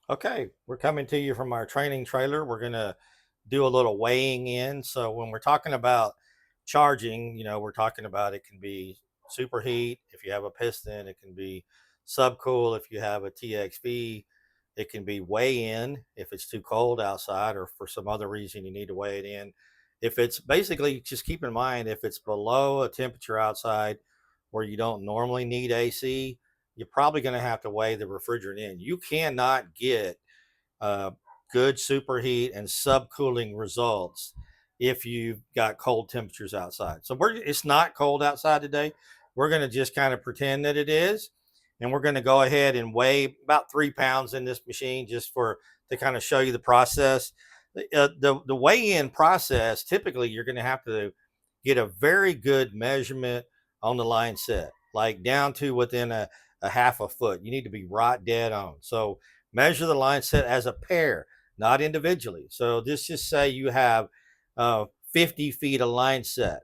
Okay, we're coming to you from our training trailer. We're going to do a little weighing in. So when we're talking about charging, we're talking about it can be superheat if you have a piston, it can be subcool if you have a TXV, it can be weigh in if it's too cold outside or for some other reason you need to weigh it in. If it's basically, just keep in mind, if it's below a temperature outside where you don't normally need AC, you're probably going to have to weigh the refrigerant in. You cannot get uh, good superheat and subcooling results if you've got cold temperatures outside. So it's not cold outside today. We're going to just kind of pretend that it is, and we're going to go ahead and weigh about 3 pounds in this machine just for to kind of show you the process. The weigh-in process, typically you're going to have to get a very good measurement on the line set, like down to within a half a foot. You need to be right dead on. So measure the line set as a pair, not individually. So this just say you have 50 feet of line set.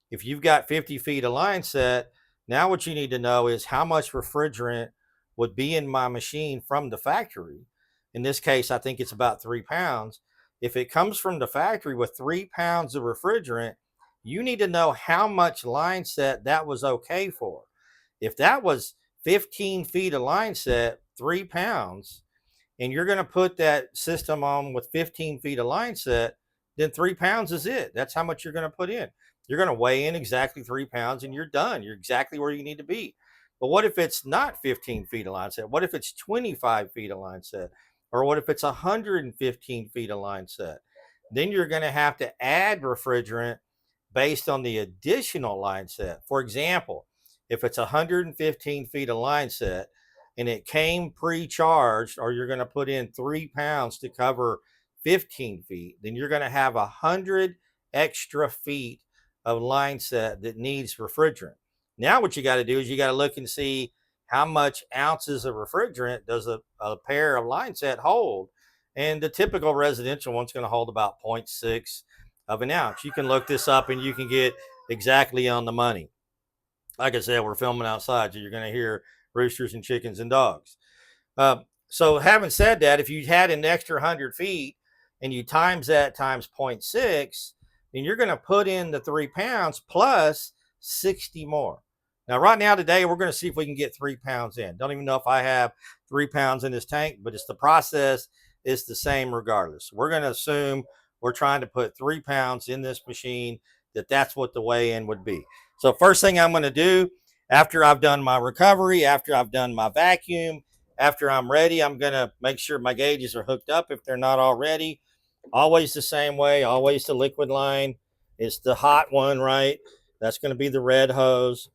If you've got 50 feet of line set, now what you need to know is how much refrigerant would be in my machine from the factory. In this case, I think it's about 3 pounds. If it comes from the factory with 3 pounds of refrigerant, you need to know how much line set that was okay for. If that was 15 feet of line set, 3 pounds, and you're going to put that system on with 15 feet of line set, then 3 pounds is it. That's how much you're going to put in. You're going to weigh in exactly 3 pounds and you're done. You're exactly where you need to be. But what if it's not 15 feet of line set? What if it's 25 feet of line set? Or what if it's 115 feet of line set? Then you're going to have to add refrigerant based on the additional line set. For example, if it's 115 feet of line set and it came pre-charged, or you're going to put in 3 pounds to cover 15 feet, then you're going to have 100 extra feet of line set that needs refrigerant. Now what you got to do is you got to look and see how much ounces of refrigerant does a pair of line set hold. And the typical residential one's going to hold about 0.6 of an ounce. You can look this up and you can get exactly on the money. Like I said, we're filming outside, so you're going to hear roosters and chickens and dogs. So having said that, if you had an extra 100 feet and you times that times 0.6, then you're going to put in the 3 pounds plus 60 more. Now, right now, today, we're going to see if we can get 3 pounds in. Don't even know if I have 3 pounds in this tank, but it's the process is the same regardless. We're going to assume we're trying to put 3 pounds in this machine, that's what the weigh-in would be. So first thing I'm going to do after I've done my recovery, after I've done my vacuum, after I'm ready, I'm going to make sure my gauges are hooked up if they're not already. Always the same way, always the liquid line. It's the hot one, right? That's going to be the red hose.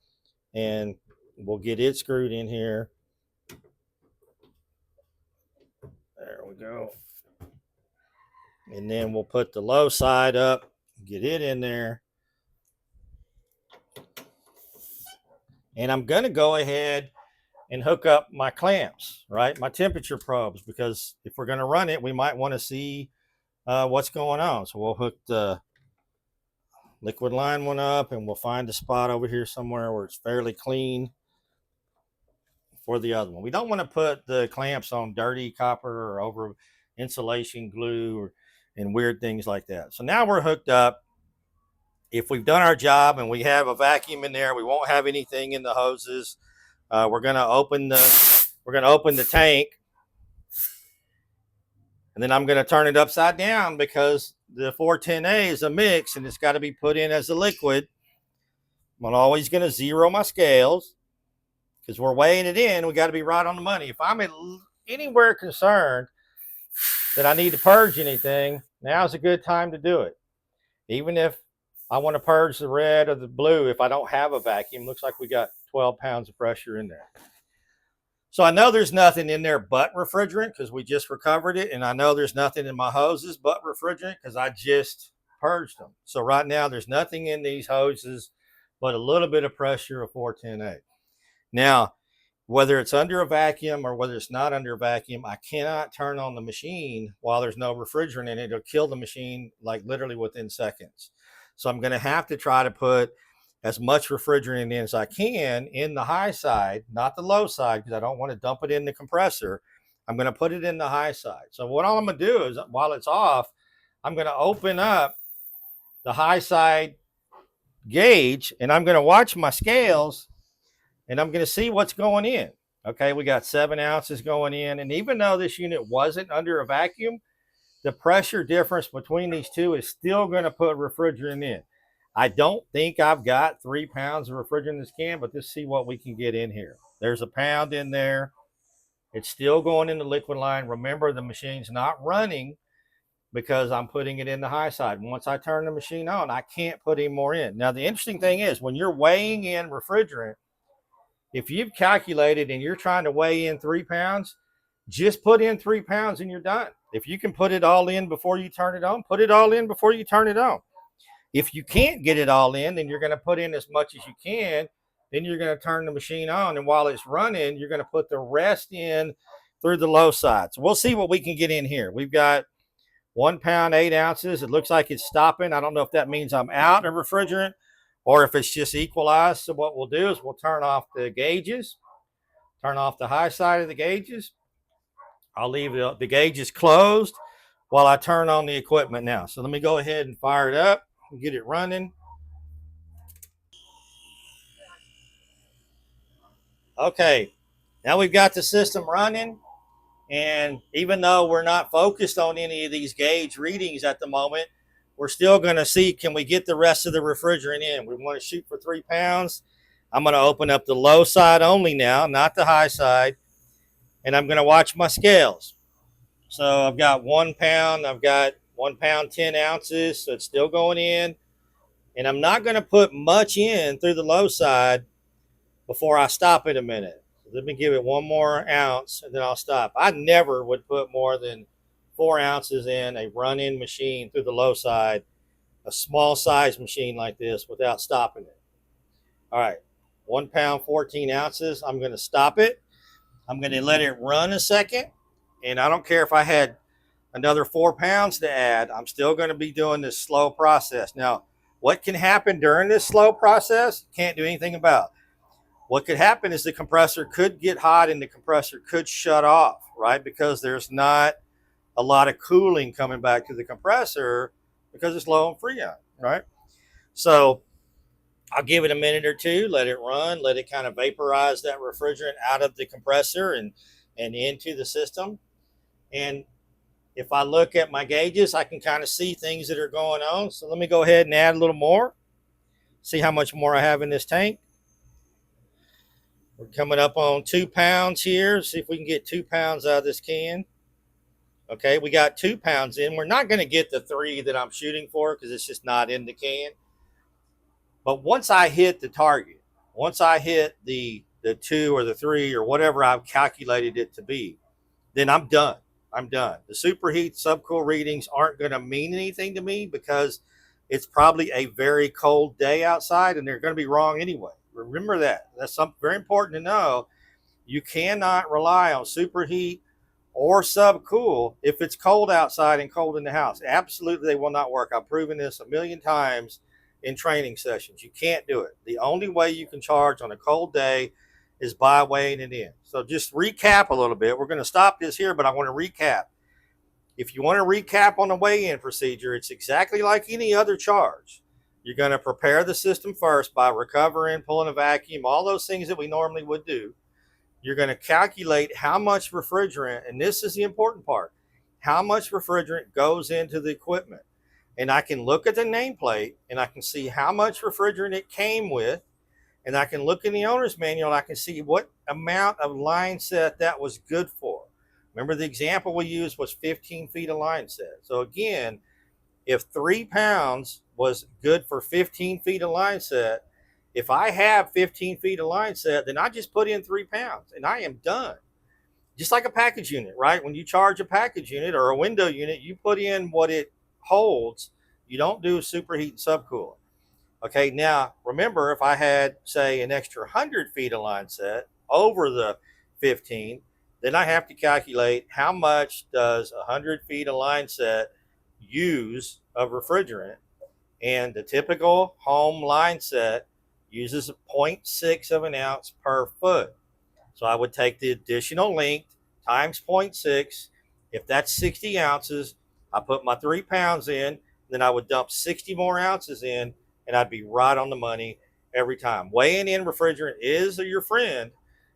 And we'll get it screwed in here. There we go. And then we'll put the low side up, get it in there. And I'm going to go ahead and hook up my clamps, right? My temperature probes, because if we're going to run it, we might want to see what's going on. So we'll hook the liquid line one up and we'll find a spot over here somewhere where it's fairly clean for the other one. We don't want to put the clamps on dirty copper or over insulation glue and weird things like that. So now we're hooked up. If we've done our job and we have a vacuum in there, we won't have anything in the hoses. We're going to open the tank, and then I'm going to turn it upside down because the 410A is a mix and it's got to be put in as a liquid. I'm always going to zero my scales because we're weighing it in. We got to be right on the money. If I'm anywhere concerned that I need to purge anything, now's a good time to do it. Even if I want to purge the red or the blue, if I don't have a vacuum, looks like we got 12 pounds of pressure in there. So I know there's nothing in there but refrigerant because we just recovered it. And I know there's nothing in my hoses but refrigerant because I just purged them. So right now there's nothing in these hoses but a little bit of pressure of 410A. Now, whether it's under a vacuum or whether it's not under a vacuum, I cannot turn on the machine while there's no refrigerant in it. It'll kill the machine like literally within seconds. So I'm going to have to try to put as much refrigerant in as I can in the high side, not the low side, because I don't want to dump it in the compressor. I'm going to put it in the high side. So what all I'm going to do is, while it's off, I'm going to open up the high side gauge, and I'm going to watch my scales, and I'm going to see what's going in. Okay, we got 7 ounces going in, and even though this unit wasn't under a vacuum, the pressure difference between these two is still going to put refrigerant in. I don't think I've got 3 pounds of refrigerant in this can, but let's see what we can get in here. There's a pound in there. It's still going in the liquid line. Remember, the machine's not running because I'm putting it in the high side. Once I turn the machine on, I can't put any more in. Now, the interesting thing is, when you're weighing in refrigerant, if you've calculated and you're trying to weigh in 3 pounds, just put in 3 pounds and you're done. If you can put it all in before you turn it on, put it all in before you turn it on. If you can't get it all in, then you're going to put in as much as you can. Then you're going to turn the machine on. And while it's running, you're going to put the rest in through the low side. So we'll see what we can get in here. We've got 1 pound, 8 ounces. It looks like it's stopping. I don't know if that means I'm out of refrigerant or if it's just equalized. So what we'll do is we'll turn off the gauges, turn off the high side of the gauges. I'll leave the gauges closed while I turn on the equipment now. So let me go ahead and fire it up and get it running. Okay, now we've got the system running. And even though we're not focused on any of these gauge readings at the moment, we're still going to see, can we get the rest of the refrigerant in? We want to shoot for 3 pounds. I'm going to open up the low side only now, not the high side. And I'm going to watch my scales. So I've got 1 pound. I've got 1 pound, 10 ounces. So it's still going in. And I'm not going to put much in through the low side before I stop it a minute. Let me give it 1 more ounce and then I'll stop. I never would put more than 4 ounces in a run-in machine through the low side, a small size machine like this, without stopping it. All right, 1 pound, 14 ounces. I'm going to stop it. I'm going to let it run a second. And I don't care if I had another 4 pounds to add, I'm still going to be doing this slow process. Now, what can happen during this slow process? Can't do anything about. What could happen is the compressor could get hot and the compressor could shut off, right? Because there's not a lot of cooling coming back to the compressor because it's low on Freon, right? So I'll give it a minute or two, let it run, let it kind of vaporize that refrigerant out of the compressor and into the system. And if I look at my gauges, I can kind of see things that are going on. So let me go ahead and add a little more, see how much more I have in this tank. We're coming up on 2 pounds here. See if we can get 2 pounds out of this can. Okay, we got 2 pounds in. We're not going to get the 3 that I'm shooting for because it's just not in the can. But once I hit the target, once I hit the 2 or the 3 or whatever I've calculated it to be, then I'm done. I'm done. The superheat subcool readings aren't going to mean anything to me because it's probably a very cold day outside and they're going to be wrong anyway. Remember that. That's something very important to know. You cannot rely on superheat or subcool if it's cold outside and cold in the house. Absolutely, they will not work. I've proven this a million times in training sessions. You can't do it. The only way you can charge on a cold day is by weighing it in. So just recap a little bit. We're going to stop this here, but I want to recap. If you want to recap on the weigh-in procedure, it's exactly like any other charge. You're going to prepare the system first by recovering, pulling a vacuum, all those things that we normally would do. You're going to calculate how much refrigerant, and this is the important part, how much refrigerant goes into the equipment. And I can look at the nameplate and I can see how much refrigerant it came with. And I can look in the owner's manual and I can see what amount of line set that was good for. Remember, the example we used was 15 feet of line set. So again, if 3 pounds was good for 15 feet of line set, if I have 15 feet of line set, then I just put in 3 pounds and I am done. Just like a package unit, right? When you charge a package unit or a window unit, you put in what it holds. You don't do superheat and subcooling. Okay, now remember, if I had, say, an extra 100 feet of line set over the 15, then I have to calculate how much does 100 feet of line set use of refrigerant. And the typical home line set uses 0.6 of an ounce per foot. So I would take the additional length times 0.6. If that's 60 ounces, I put my 3 pounds in, then I would dump 60 more ounces in, and I'd be right on the money every time. Weighing in refrigerant is your friend.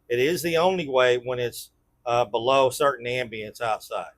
It is the only way when it's below certain ambience outside.